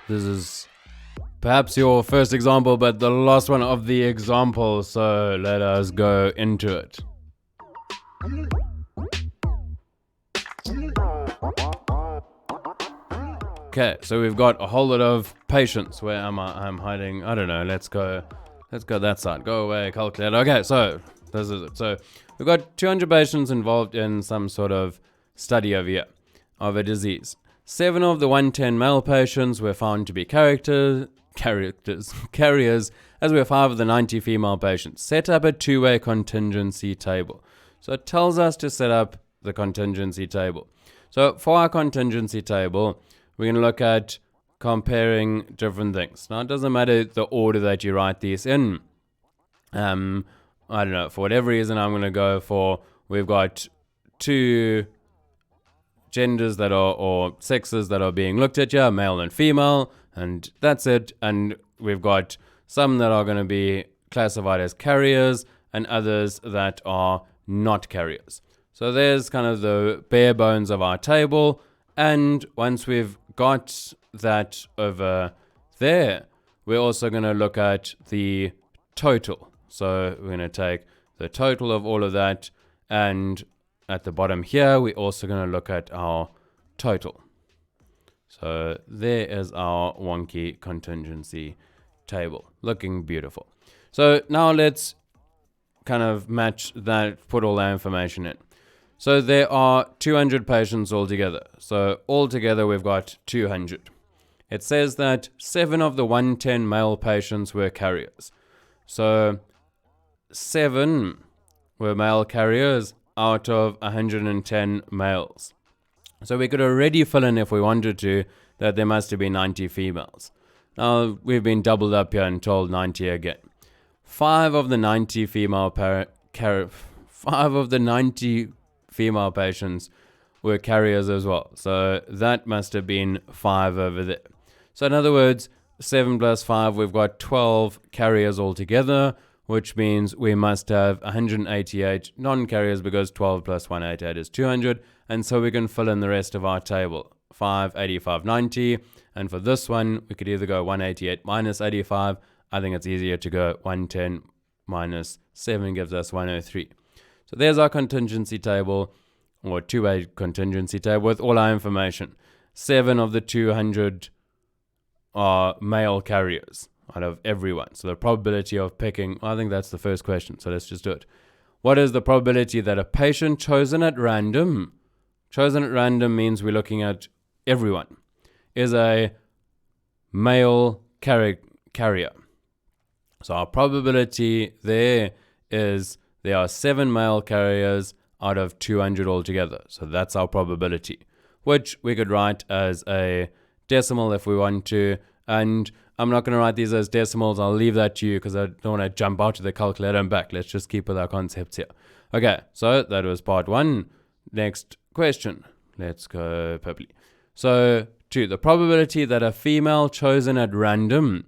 This is perhaps your first example, but the last one of the example, so let us go into it. Okay, so we've got a whole lot of patients. Where am I? I'm hiding. I don't know. Let's go that side. Go away, calculator. Okay, so this is it. So we've got 200 patients involved in some sort of study over here of a disease. 7 of the 110 male patients were found to be carriers, as were 5 of the 90 female patients. Set up a two-way contingency table. So it tells us to set up the contingency table. So for our contingency table, we're going to look at comparing different things. Now, it doesn't matter the order that you write these in. I don't know, for whatever reason, I'm going to go for, we've got 2 genders that are, or sexes that are being looked at here, male and female, and that's it. And we've got some that are going to be classified as carriers and others that are not carriers. So there's kind of the bare bones of our table. And once we've got that over there, we're also going to look at the total. So we're going to take the total of all of that, and at the bottom here, we're also going to look at our total. So there is our wonky contingency table, looking beautiful. So now let's kind of match that, put all that information in. So there are 200 patients altogether. So altogether we've got 200. It says that 7 of the 110 male patients were carriers. So 7 were male carriers out of 110 males. So we could already fill in, if we wanted to, that there must have been 90 females. Now we've been doubled up here and told 90 again. 5 of the 90 female patients were carriers as well. So that must have been 5 over there. So in other words, 7 plus 5, we've got 12 carriers altogether, which means we must have 188 non-carriers, because 12 plus 188 is 200. And so we can fill in the rest of our table. 5, 85, 90. And for this one, we could either go 188 minus 85. I think it's easier to go 110 minus 7 gives us 103. So there's our contingency table, or two-way contingency table with all our information. 7 of the 200 are male carriers out of everyone. So the probability of picking, I think that's the first question, so let's just do it. What is the probability that a patient chosen at random means we're looking at everyone, is a male carrier. So our probability there is there are 7 male carriers out of 200 altogether. So that's our probability, which we could write as a decimal if we want to. And I'm not going to write these as decimals. I'll leave that to you because I don't want to jump out to the calculator and back. Let's just keep with our concepts here. Okay, so that was part 1. Next question. Let's go purpley. So 2, the probability that a female chosen at random.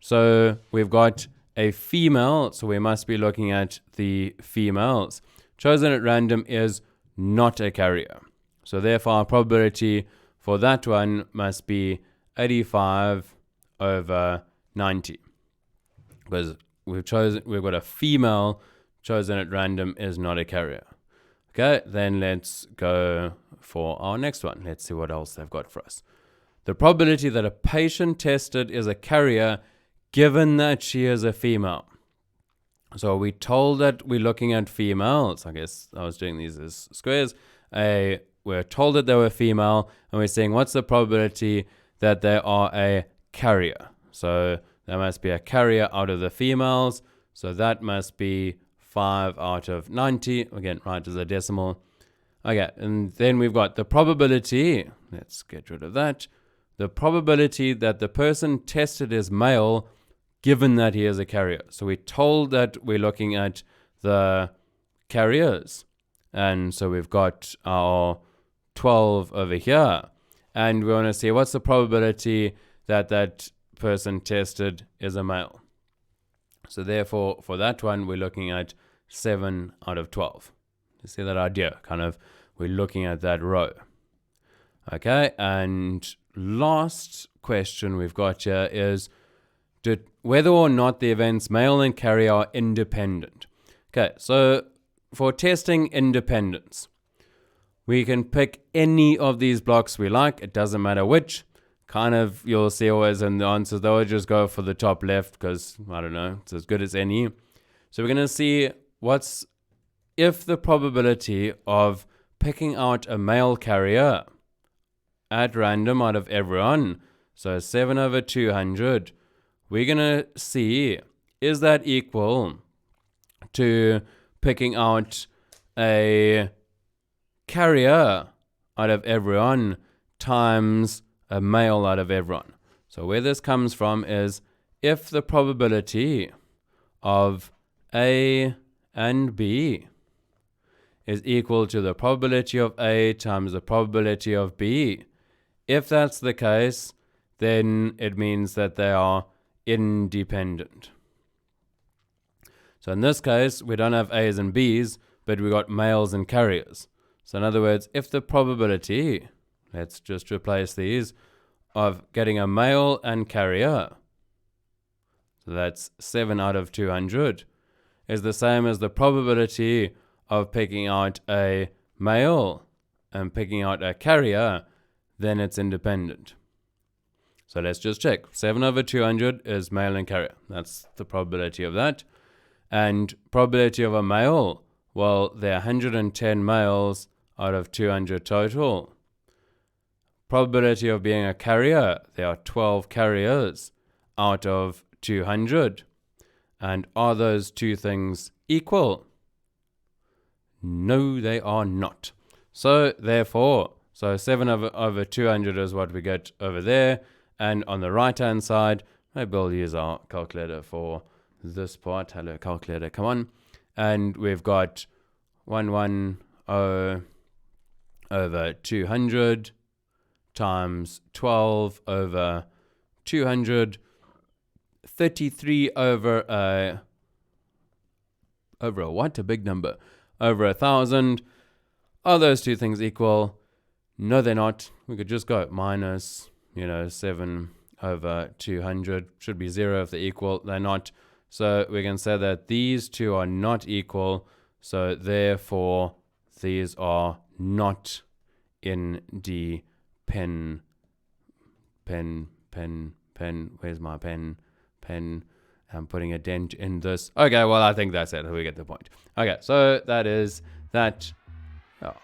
So we've got a female, so we must be looking at the females. Chosen at random is not a carrier. So therefore our probability for that one must be 85 over 90. Because we've got a female chosen at random is not a carrier. Okay, then let's go for our next one. Let's see what else they've got for us. The probability that a patient tested is a carrier given that she is a female. So we told that we're looking at females. I guess I was doing these as squares. We're told that they were female, and we're saying what's the probability that they are a carrier. So there must be a carrier out of the females. So that must be 5 out of 90. Again, right as a decimal. Okay, and then we've got the probability. Let's get rid of that. The probability that the person tested is male given that he is a carrier. So we're told that we're looking at the carriers. And so we've got our 12 over here. And we want to see what's the probability that that person tested is a male. So therefore, for that one, we're looking at 7 out of 12. You see that idea? Kind of, we're looking at that row. Okay, and last question we've got here is whether or not the events male and carrier are independent. Okay, so for testing independence, we can pick any of these blocks we like. It doesn't matter which. Kind of, you'll see always in the answers, they'll just go for the top left because, I don't know, it's as good as any. So we're going to see if the probability of picking out a male carrier at random out of everyone, so 7 over 200, we're going to see, is that equal to picking out a carrier out of everyone times a male out of everyone. So where this comes from is if the probability of A and B is equal to the probability of A times the probability of B. If that's the case, then it means that they are independent. So in this case, we don't have A's and B's, but we got males and carriers. So in other words, if the probability, let's just replace these, of getting a male and carrier, so that's 7 out of 200, is the same as the probability of picking out a male and picking out a carrier, then it's independent. So let's just check. 7 over 200 is male and carrier. That's the probability of that. And probability of a male, well, there are 110 males out of 200 total. Probability of being a carrier, there are 12 carriers out of 200. And are those two things equal? No, they are not. So therefore, 7 over 200 is what we get over there. And on the right-hand side, maybe we'll use our calculator for this part. Hello, calculator, come on. And we've got 110 over 200 times 12 over 200, 33 over what? A big number. Over 1,000. Are those two things equal? No, they're not. We could just go minus, 7 over 200. Should be 0 if they're equal. They're not. So we can say that these two are not equal. So therefore, these are not in the pen. Where's my pen? I'm putting a dent in this. Okay, well, I think that's it. We get the point. Okay, so that is that. Oh.